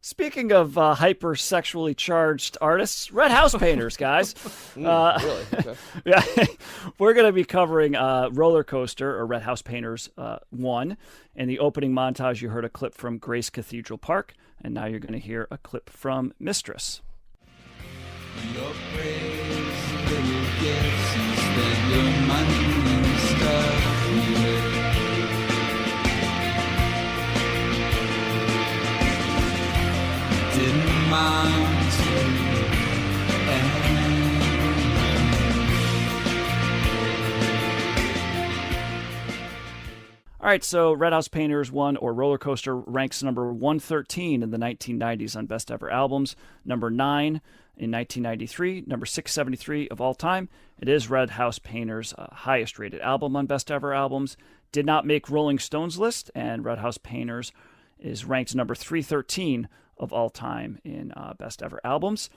Speaking of hyper-sexually charged artists, Red House Painters, guys. Really? Okay. Yeah, we're going to be covering Roller Coaster, or Red House Painters 1. In the opening montage, you heard a clip from Grace Cathedral Park, and now you're going to hear a clip from Mistress. Your praise, little gifts, you spend your money and stuff you live. Didn't mind to end. All right, so Red House Painters 1, or Roller Coaster, ranks number 113 in the 1990s on Best Ever Albums, number 9 in 1993, number 673 of all time. It is Red House Painters' highest rated album on Best Ever Albums. Did not make Rolling Stone's list, and Red House Painters is ranked number 313 of all time in Best Ever Albums.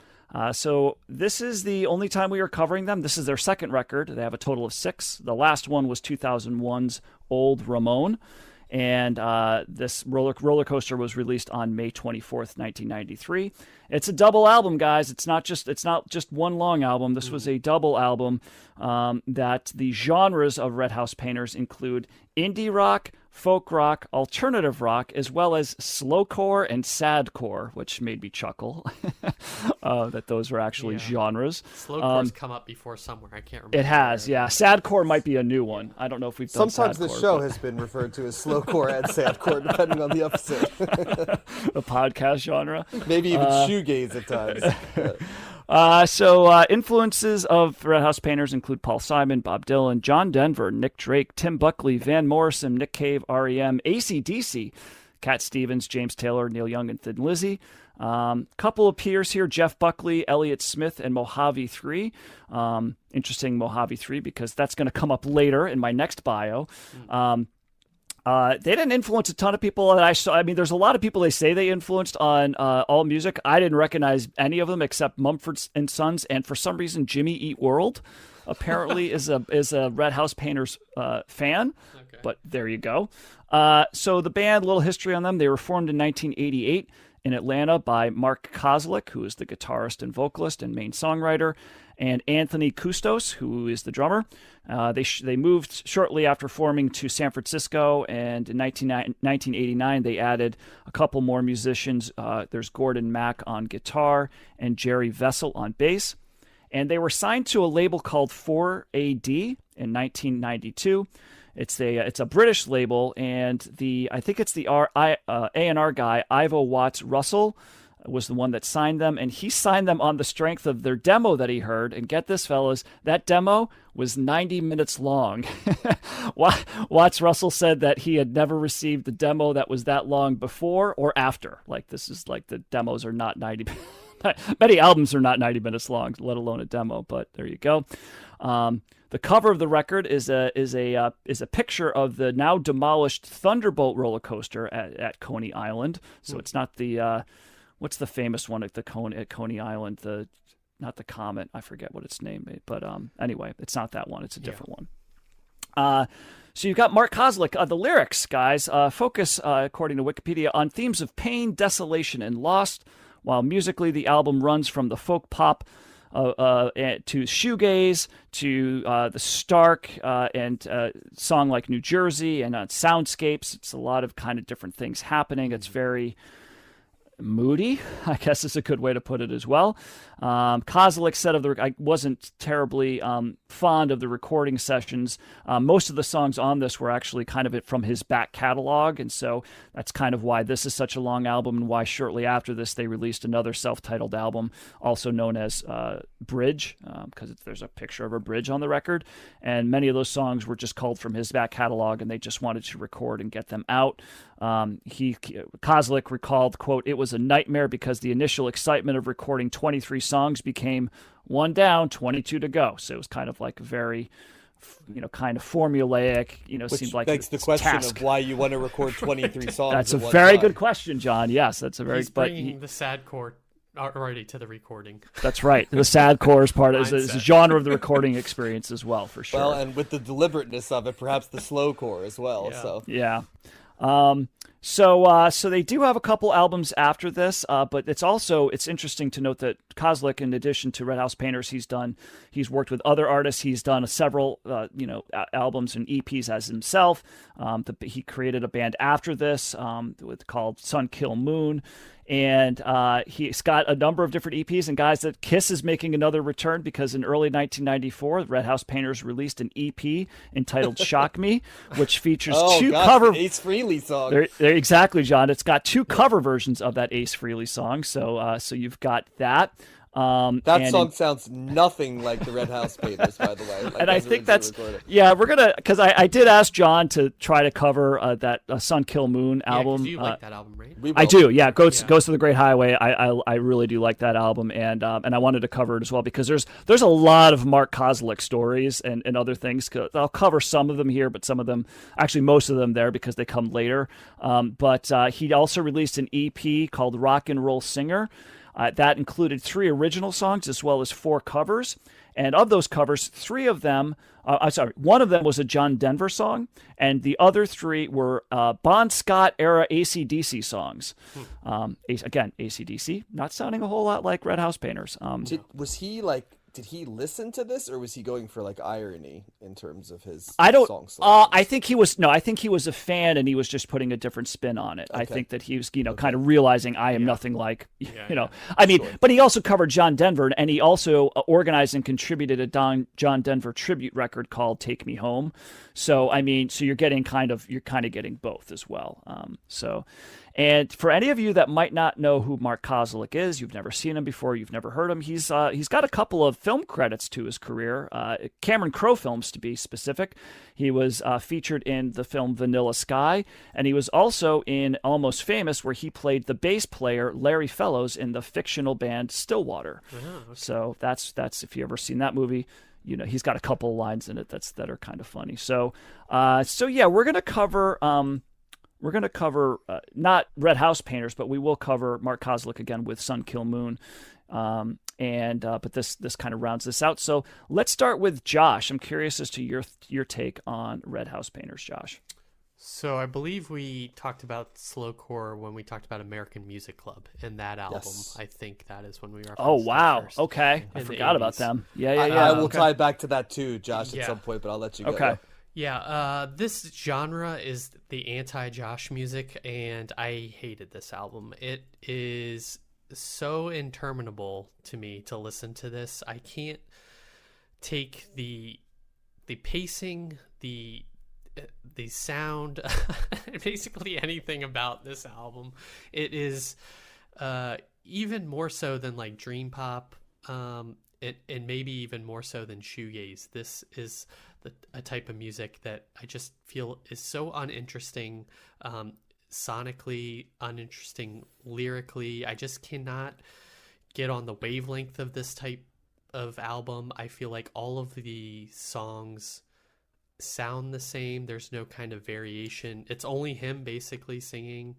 So this is the only time we are covering them. This is their second record. They have a total of 6. The last one was 2001's Old Ramon. And this roller coaster was released on May 24th, 1993. It's a double album, guys. It's not just one long album. This was a double album that the genres of Red House Painters include indie rock, folk rock, alternative rock, as well as slowcore and sadcore, which made me chuckle that those were actually genres. Slowcore's come up before somewhere. I can't remember. It has, yeah. Sadcore might be a new one. I don't know if we've done Sometimes sadcore, the show has been referred to as slowcore and sadcore, depending on the episode. a podcast genre. Maybe even shoegaze at times. So influences of Red House Painters include Paul Simon, Bob Dylan, John Denver, Nick Drake, Tim Buckley, Van Morrison, Nick Cave, REM, AC/DC, Cat Stevens, James Taylor, Neil Young, and Thin Lizzy. Couple of peers here: Jeff Buckley, Elliott Smith, and Mojave 3. Interesting, Mojave 3, because that's going to come up later in my next bio. They didn't influence a ton of people that I saw. I mean, there's a lot of people they say they influenced on All Music. I didn't recognize any of them except Mumford and Sons, and for some reason, Jimmy Eat World apparently is a Red House Painters fan. Okay. But there you go. So the band, little history on them: they were formed in 1988 in Atlanta by Mark Kozlik, who is the guitarist and vocalist and main songwriter, and Anthony Custos, who is the drummer. They moved shortly after forming to San Francisco, and in 1989 they added a couple more musicians. There's Gordon Mack on guitar and Jerry Vessel on bass. And they were signed to a label called 4AD in 1992. It's a British label, and I think it's the A&R guy, Ivo Watts Russell, was the one that signed them, and he signed them on the strength of their demo that he heard. And get this, fellas, that demo was 90 minutes long. Watts Russell said that he had never received the demo that was that long before or after. Like, this is like, the demos are not 90 many albums are not 90 minutes long, let alone a demo, but there you go. The cover of the record is a picture of the now demolished Thunderbolt roller coaster at Coney Island. So it's not the what's the famous one at Coney Island? Not the Comet. I forget what its name is, but anyway, it's not that one. It's a different one. So you've got Mark Kozlik. The lyrics, guys, focus, according to Wikipedia, on themes of pain, desolation, and loss, while musically the album runs from the folk pop to shoegaze, to the stark and song like New Jersey, and soundscapes. It's a lot of kind of different things happening. It's very moody, I guess is a good way to put it as well. Kozlik said I wasn't terribly fond of the recording sessions. Most of the songs on this were actually kind of from his back catalog, and so that's kind of why this is such a long album, and why shortly after this they released another self-titled album, also known as Bridge, because there's a picture of a bridge on the record, and many of those songs were just culled from his back catalog, and they just wanted to record and get them out. Kozlik recalled, quote, "It was a nightmare because the initial excitement of recording 23 songs became one down, 22 to go." So it was kind of like very, kind of formulaic, Which seemed like begs the question task. of why you want to record 23 songs. That's a at one very time. good question, John. Yes, that's a very. He's bringing the sadcore already to the recording. That's right. The sadcore is part is a genre of the recording experience as well, for sure. Well, and with the deliberateness of it, perhaps the slowcore as well. Yeah. So yeah. So they do have a couple albums after this, but it's interesting to note that Kozlik, in addition to Red House Painters, he's worked with other artists. He's done several albums and EPs as himself. He created a band after this called Sun Kill Moon. And he's got a number of different EPs. And guys, that Kiss is making another return, because in early 1994, Red House Painters released an EP entitled "Shock Me," which features two cover Ace Frehley song. There, exactly, John. It's got two cover versions of that Ace Frehley song. So you've got that. That song sounds nothing like the Red House Painters, by the way. And I think that's we're gonna, because I did ask John to try to cover that Sun Kill Moon album. You like that album, right? I do. Yeah, goes to the Great Highway. I really do like that album, and I wanted to cover it as well, because there's a lot of Mark Kozlik stories and other things. I'll cover some of them here, but some of them, actually most of them, there because they come later. But he also released an EP called Rock and Roll Singer. That included 3 original songs as well as 4 covers. And of those covers, 3 of them, one of them was a John Denver song, and the other 3 were Bon Scott era AC/DC songs. Again, AC/DC, not sounding a whole lot like Red House Painters. Did he listen to this, or was he going for like irony in terms of his song selection? I think he was a fan, and he was just putting a different spin on it. Okay. I think that he was, kind of realizing I am nothing like, I mean, but he also covered John Denver, and he also organized and contributed a John Denver tribute record called "Take Me Home." So I mean, you're kind of getting both as well. And for any of you that might not know who Mark Kozlik is, you've never seen him before, you've never heard him, he's got a couple of film credits to his career, Cameron Crowe films to be specific. He was featured in the film Vanilla Sky, and he was also in Almost Famous, where he played the bass player Larry Fellows in the fictional band Stillwater. Oh, okay. So that's if you ever seen that movie, he's got a couple of lines in it that are kind of funny. So yeah, we're gonna cover. We're going to cover not Red House Painters, but we will cover Mark Kozlik again with Sun Kill Moon. But this kind of rounds this out. So let's start with Josh. I'm curious as to your take on Red House Painters, Josh. So I believe we talked about slowcore when we talked about American Music Club and that album. Yes. I think that is when we referenced. Oh wow! First, okay, I forgot about them. Yeah. I will tie back to that too, Josh, at some point, but I'll let you go. Okay. Yeah, this genre is the anti-Josh music, and I hated this album. It is so interminable to me to listen to this. I can't take the pacing, the sound, basically anything about this album. It is even more so than like dream pop, and maybe even more so than shoegaze. This is a type of music that I just feel is so uninteresting, sonically uninteresting, lyrically. I just cannot get on the wavelength of this type of album. I feel like all of the songs sound the same. There's no kind of variation. It's only him basically singing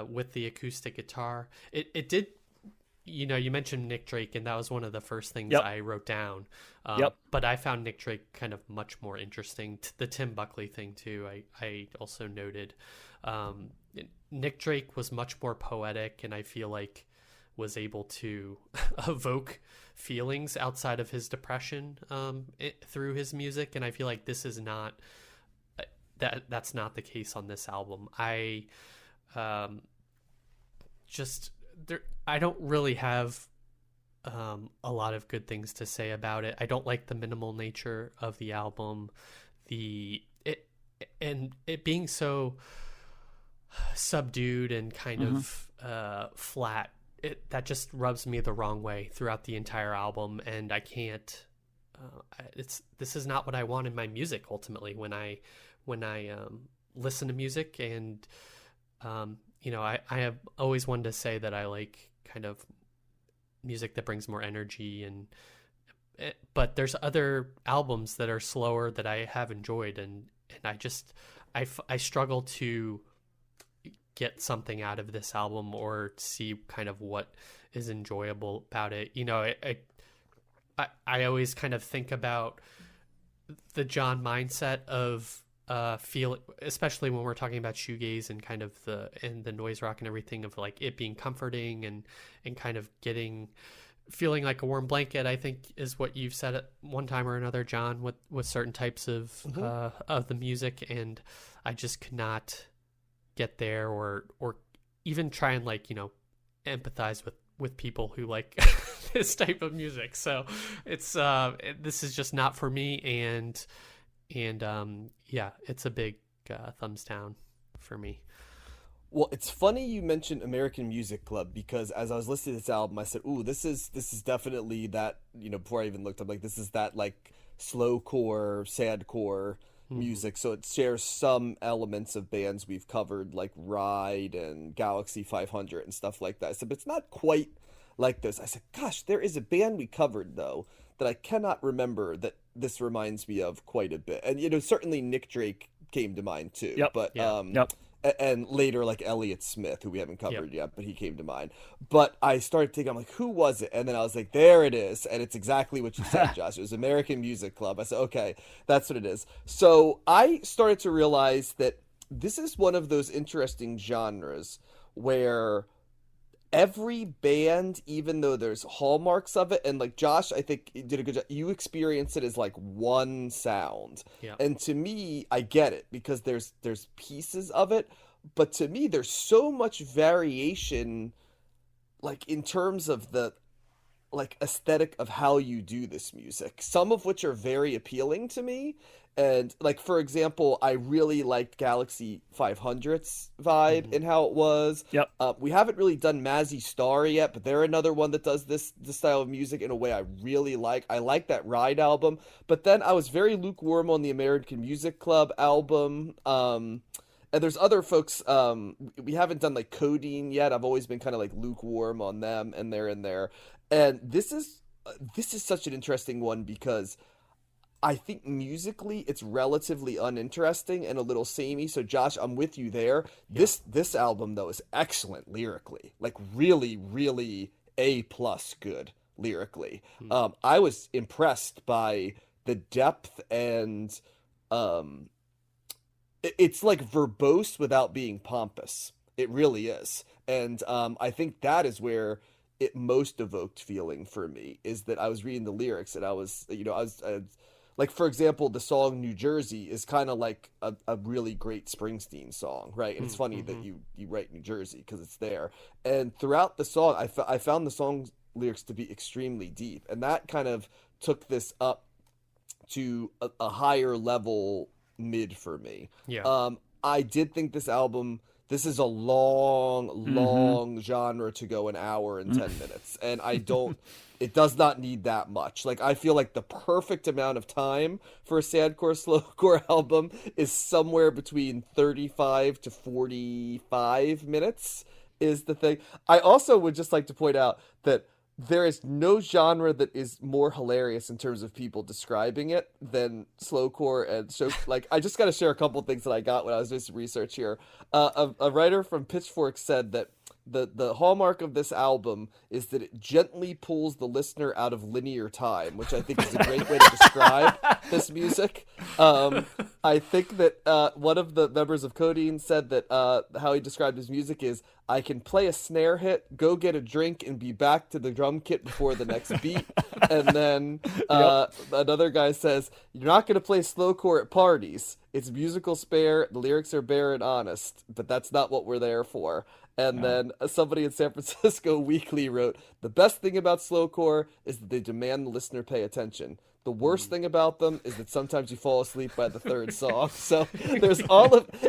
with the acoustic guitar. It did. You mentioned Nick Drake, and that was one of the first things I wrote down. But I found Nick Drake kind of much more interesting. The Tim Buckley thing, too, I also noted. Nick Drake was much more poetic, and I feel like was able to evoke feelings outside of his depression through his music. And I feel like this is not... That's not the case on this album. I don't really have a lot of good things to say about it. I don't like the minimal nature of the album, it being so subdued and kind of flat. That just rubs me the wrong way throughout the entire album, and I can't. This is not what I want in my music ultimately. When I listen to music, and I have always wanted to say that I like kind of music that brings more energy, but there's other albums that are slower that I have enjoyed, and I struggle to get something out of this album or see kind of what is enjoyable about it. I always kind of think about the John mindset of feel, especially when we're talking about shoegaze and kind of the noise rock and everything, of like it being comforting and kind of feeling like a warm blanket, I think is what you've said at one time or another, John, with certain types of the music. And I just could not get there or even try and like, empathize with people who like this type of music. So it's this is just not for me. And yeah, it's a big thumbs down for me. Well, it's funny you mentioned American Music Club, because as I was listening to this album, I said, "Ooh, this is definitely that." Before I even looked up, like, this is that like slowcore, sadcore music. So it shares some elements of bands we've covered, like Ride and Galaxy 500 and stuff like that. I said, but it's not quite like this. I said, "Gosh, there is a band we covered though that I cannot remember that this reminds me of quite a bit." And certainly Nick Drake came to mind too. Yep. But Yep. And later, like Elliott Smith, who we haven't covered yet, but he came to mind. But I started thinking, I'm like, who was it? And then I was like, there it is. And it's exactly what you said, Josh. It was American Music Club. I said, okay, that's what it is. So I started to realize that this is one of those interesting genres where every band, even though there's hallmarks of it, and like Josh, I think did a good job. You experience it as like one sound, and to me, I get it because there's pieces of it, but to me, there's so much variation, like in terms of the like aesthetic of how you do this music. Some of which are very appealing to me. And like, for example, I really liked Galaxy 500's vibe and how it was. Yep. We haven't really done Mazzy Star yet, but they're another one that does this style of music in a way I really like. I like that Ride album, but then I was very lukewarm on the American Music Club album. And there's other folks, we haven't done like Codeine yet. I've always been kind of like lukewarm on them, and they're in there. And this is such an interesting one because I think musically it's relatively uninteresting and a little samey. So Josh, I'm with you there. Yeah. This album though is excellent lyrically, like really, really A+ good lyrically. I was impressed by the depth and it's like verbose without being pompous. It really is. And I think that is where it most evoked feeling for me, is that I was reading the lyrics and I was like, for example, the song New Jersey is kind of like a really great Springsteen song, right? And it's funny that you write New Jersey because it's there. And throughout the song, I found the song's lyrics to be extremely deep. And that kind of took this up to a higher level mid for me. Yeah. I did think this album, this is a long genre to go an hour and 10 minutes. And it does not need that much. Like, I feel like the perfect amount of time for a sadcore, slowcore album is somewhere between 35 to 45 minutes is the thing. I also would just like to point out that there is no genre that is more hilarious in terms of people describing it than slowcore. And so, like, I just got to share a couple things that I got when I was doing some research here. A writer from Pitchfork said that the hallmark of this album is that it gently pulls the listener out of linear time, which I think is a great way to describe this music. I think that one of the members of Codeine said that how he described his music is, I can play a snare hit, go get a drink, and be back to the drum kit before the next beat. And then another guy says, you're not going to play slowcore at parties. It's musical spare, the lyrics are bare and honest, but that's not what we're there for. And then somebody in San Francisco Weekly wrote, the best thing about slowcore is that they demand the listener pay attention. The worst thing about them is that sometimes you fall asleep by the third song. So there's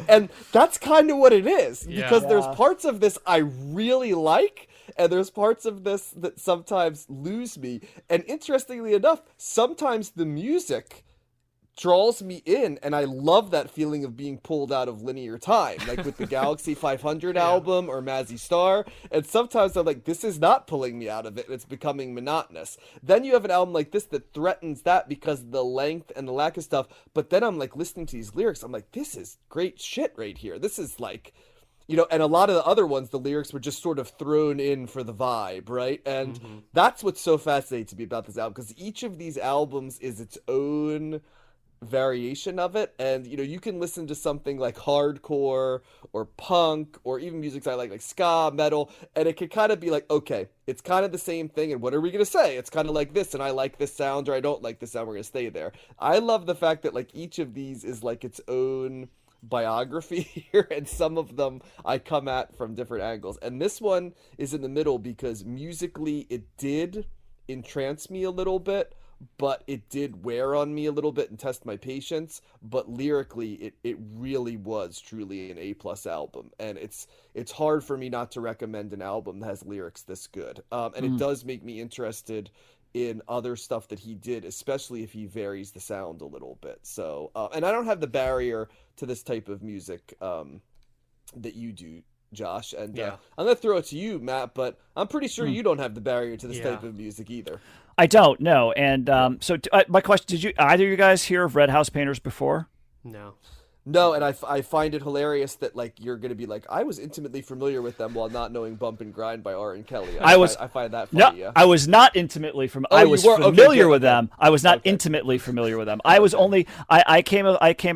and that's kind of what it is, because there's parts of this I really like, and there's parts of this that sometimes lose me. And interestingly enough, sometimes the music draws me in, and I love that feeling of being pulled out of linear time, like with the Galaxy 500 album or Mazzy Star. And sometimes I'm like, this is not pulling me out of it, and it's becoming monotonous. Then you have an album like this that threatens that because of the length and the lack of stuff. But then I'm like listening to these lyrics, I'm like, this is great shit right here. This is like, and a lot of the other ones, the lyrics were just sort of thrown in for the vibe, right? And that's what's so fascinating to me about this album, because each of these albums is its own variation of it. And you can listen to something like hardcore or punk or even music I like ska, metal, and it could kind of be like, okay, it's kind of the same thing, and what are we going to say? It's kind of like this, and I like this sound, or I don't like this sound, we're going to stay there. I love the fact that like each of these is like its own biography here, and some of them I come at from different angles, and this one is in the middle because musically it did entrance me a little bit, but it did wear on me a little bit and test my patience. But lyrically, it really was truly an A+ album, and it's hard for me not to recommend an album that has lyrics this good. And it does make me interested in other stuff that he did, especially if he varies the sound a little bit. So, and I don't have the barrier to this type of music that you do, Josh. And I'm gonna throw it to you, Matt, but I'm pretty sure you don't have the barrier to this type of music either. I don't know. And so my question, did you either of you guys hear of Red House Painters before? No, and I find it hilarious that like you're gonna be like, I was intimately familiar with them while not knowing Bump and Grind by Art and Kelly. I find that funny. No, I was not intimately I was familiar with them. I was not intimately familiar with them. I was only I came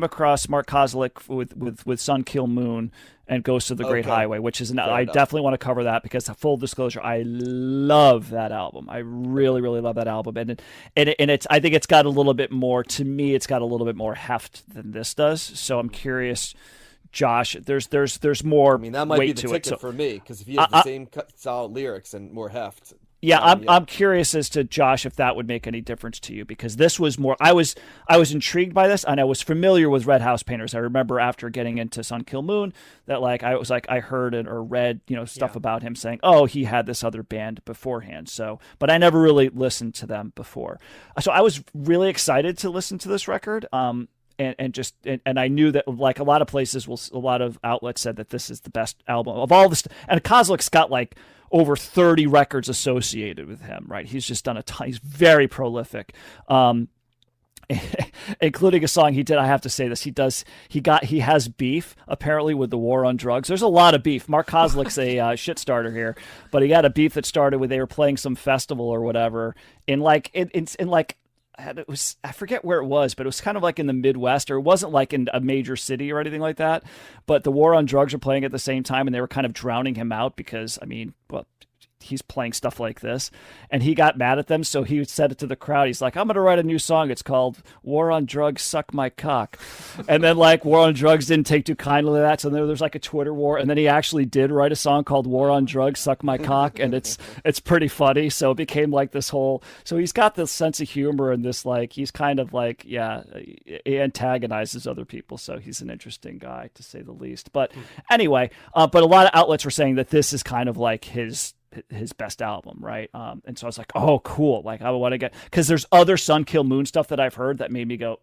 across Mark Kozlik with Sun Kill Moon and Ghost of the Great Highway, which is I definitely want to cover that because full disclosure, I love that album. I really, really love that album, and it's I think it's got a little bit more, to me, it's got a little bit more heft than this does. So I'm curious, Josh. There's more. I mean, that might weight be the to ticket it. for me because if he has the same solid lyrics and more heft. Yeah, I'm curious as to, Josh, if that would make any difference to you, because this was more. I was intrigued by this, and I was familiar with Red House Painters. I remember after getting into Sun Kill Moon that I heard it or read stuff about him saying, oh, he had this other band beforehand. So, but I never really listened to them before. So I was really excited to listen to this record. And I knew that like a lot of places a lot of outlets said that this is the best album of all this. And Kozlik's got like over 30 records associated with him, right? He's just done a ton. He's very prolific, including a song he did. I have to say this. He has beef apparently with the war on drugs. There's a lot of beef. Mark Kozlik's a shit starter here, but he got a beef that started with they were playing some festival or whatever in it was, I forget where it was, but it was kind of like in the Midwest, or it wasn't like in a major city or anything like that. But the war on drugs were playing at the same time, and they were kind of drowning him out because, he's playing stuff like this, and he got mad at them. So he said it to the crowd. He's like, I'm going to write a new song. It's called War on Drugs, Suck My Cock. And then like War on Drugs didn't take too kindly to that. So there's like a Twitter war. And then he actually did write a song called War on Drugs, Suck My Cock. And it's pretty funny. So it became like this whole, so he's got this sense of humor and this, like, he's kind of like, he antagonizes other people. So he's an interesting guy to say the least. But anyway, but a lot of outlets were saying that this is kind of like his best album, right? And so I was like, oh, cool. Like, I want to get, because there's other Sun Kill Moon stuff that I've heard that made me go,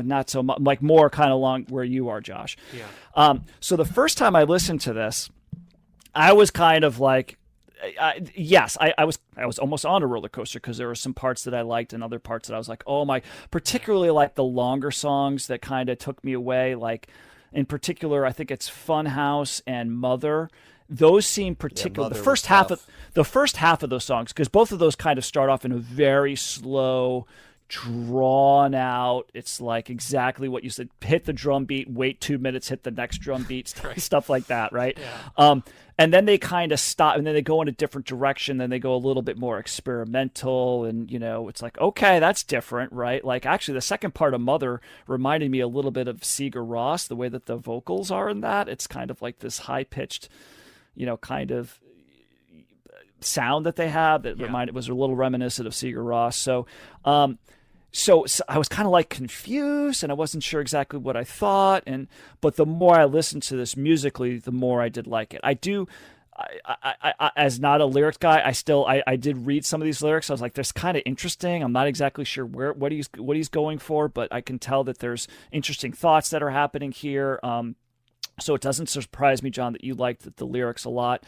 not so much, like more kind of along where you are, Josh. Yeah. So the first time I listened to this, I was kind of like, I was almost on a roller coaster because there were some parts that I liked and other parts that I was like, oh my, particularly like the longer songs that kind of took me away. Like in particular, I think it's Funhouse and Mother. Those seem particular. The first half of those songs, because both of those kind of start off in a very slow, drawn out. It's like exactly what you said. Hit the drum beat, wait 2 minutes, hit the next drum beat, stuff like that, right? Yeah. And then they kind of stop, and then they go in a different direction. Then they go a little bit more experimental, and it's like, okay, that's different, right? Like actually, the second part of Mother reminded me a little bit of Sigur Rós, the way that the vocals are in that. It's kind of like this high pitched, kind of sound that they have that was a little reminiscent of Sigur Rós. So I was kind of like confused, and I wasn't sure exactly what I thought. But the more I listened to this musically, the more I did like it. I as not a lyrics guy, I did read some of these lyrics. I was like, "That's kind of interesting." I'm not exactly sure what he's going for, but I can tell that there's interesting thoughts that are happening here. So it doesn't surprise me, John, that you liked the lyrics a lot.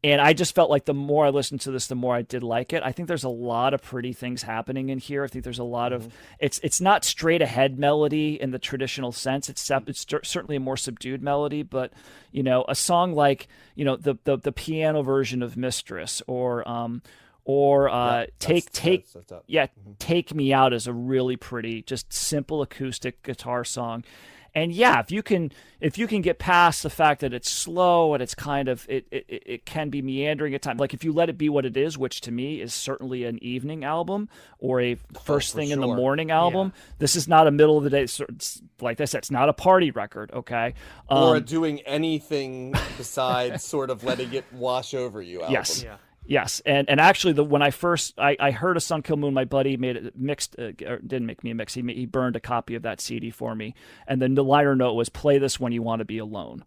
And I just felt like the more I listened to this, the more I did like it. I think there's a lot of pretty things happening in here. I think there's a lot of it's not straight ahead melody in the traditional sense. It's certainly a more subdued melody, but a song like the piano version of Mistress or or that's up. Take Me Out is a really pretty, just simple acoustic guitar song. And yeah, if you can get past the fact that it's slow and it's kind of it can be meandering at times. Like if you let it be what it is, which to me is certainly an evening album or a first thing in the morning album. Yeah. This is not a middle of the day. Like I said, it's not a party record. Okay. Or doing anything besides sort of letting it wash over you album. Yes. Yeah. Yes, and actually, when I first I heard a Sun Kil Moon, my buddy made it mixed, or didn't make me a mix. He burned a copy of that CD for me, and then the liner note was "Play this when you want to be alone,"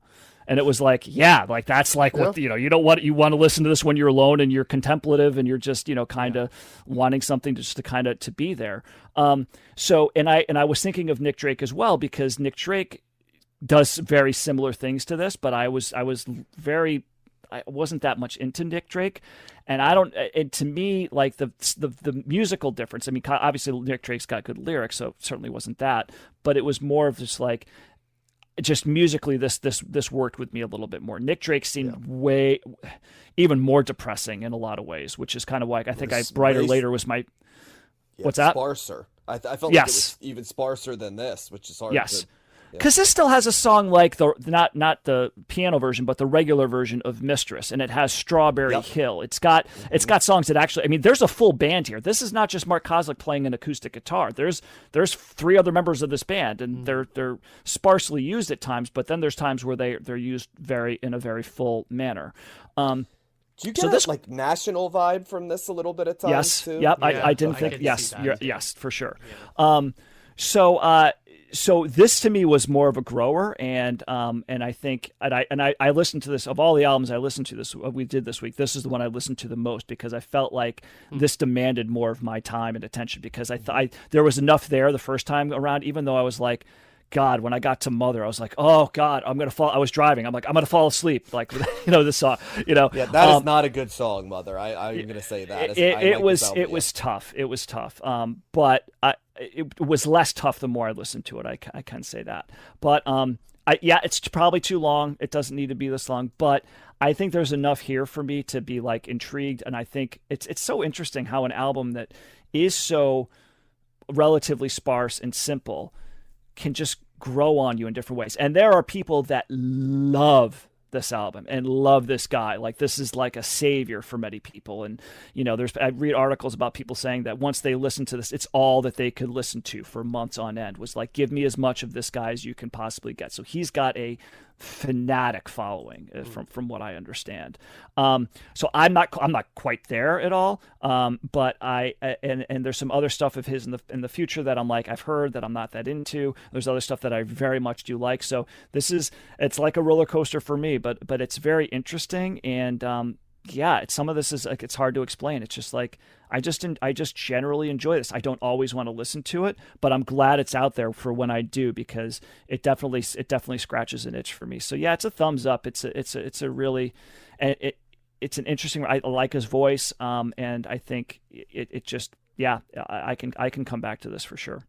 and it was like, yeah, like that's like what you want to listen to this when you're alone and you're contemplative and you're just kind of wanting something just to kind of to be there. So and I was thinking of Nick Drake as well because Nick Drake does very similar things to this, but I wasn't that much into Nick Drake, and and to me, like the musical difference. I mean, obviously Nick Drake's got good lyrics, so it certainly wasn't that, but it was more of just like, just musically, this worked with me a little bit more. Nick Drake seemed way even more depressing in a lot of ways, which is kind of why I think Brighter Later was my. What's that? Sparser. I felt like it was even sparser than this, which is hard. Yes. Because this still has a song like the not the piano version, but the regular version of Mistress, and it has Strawberry Hill. It's got songs that actually, I mean, there's a full band here. This is not just Mark Kozlik playing an acoustic guitar. There's 3 other members of this band, and they're sparsely used at times, but then there's times where they're used in a very full manner. Do you get this like national vibe from this a little bit at times? Yes. Too? Yep. I didn't think. Yes. Yes, for sure. Yeah. So this to me was more of a grower, and I think I listened to this of all the albums I listened to this we did this week. This is the one I listened to the most because I felt like this demanded more of my time and attention because I thought there was enough there the first time around. Even though I was like, God, when I got to Mother, I was like, oh God, I'm gonna fall. I was driving. I'm like, I'm gonna fall asleep. Like this song. Yeah, that is not a good song, Mother. I'm gonna say that. It was tough. It was tough. But it was less tough the more I listened to it. I can say that. But it's probably too long. It doesn't need to be this long. But I think there's enough here for me to be like intrigued. And I think it's so interesting how an album that is so relatively sparse and simple can just grow on you in different ways. And there are people that love this album and love this guy. Like this is like a savior for many people. And, I read articles about people saying that once they listen to this, it's all that they could listen to for months on end was like, give me as much of this guy as you can possibly get. So he's got a fanatic following from what I understand. So I'm not quite there at all. But and there's some other stuff of his in the future that I'm like, I've heard that I'm not that into. There's other stuff that I very much do like. So it's like a roller coaster for me, but it's very interesting. And, some of this is like, it's hard to explain. It's just like, I just generally enjoy this. I don't always want to listen to it, but I'm glad it's out there for when I do, because it definitely scratches an itch for me. So yeah, it's a thumbs up. It's a really, it's an interesting, I like his voice. And I think it just, I can come back to this for sure.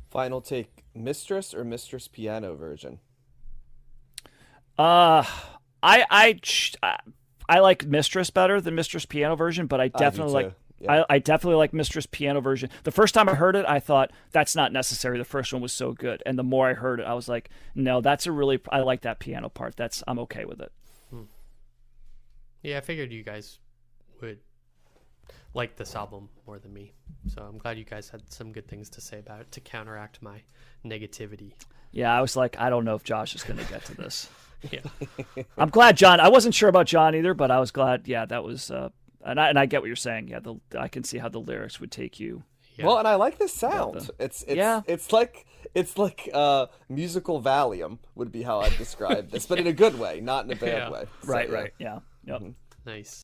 Final take, Mistress or Mistress piano version? I like Mistress better than Mistress piano version, but I definitely I definitely like Mistress piano version. The first time I heard it, I thought that's not necessary. The first one was so good, and the more I heard it, I was like, no, I like that piano part. I'm okay with it. Yeah, I figured you guys would like this album more than me, so I'm glad you guys had some good things to say about it to counteract my negativity. Yeah, I was like, I don't know if Josh is going to get to this. Yeah, I'm glad John. I wasn't sure about John either, but I was glad. Yeah, that was, and I get what you're saying. Yeah, I can see how the lyrics would take you. Yeah. Well, and I like this sound. It's like musical Valium would be how I'd describe this, but in a good way, not in a bad way. So, right. Yeah. Yep. Nice.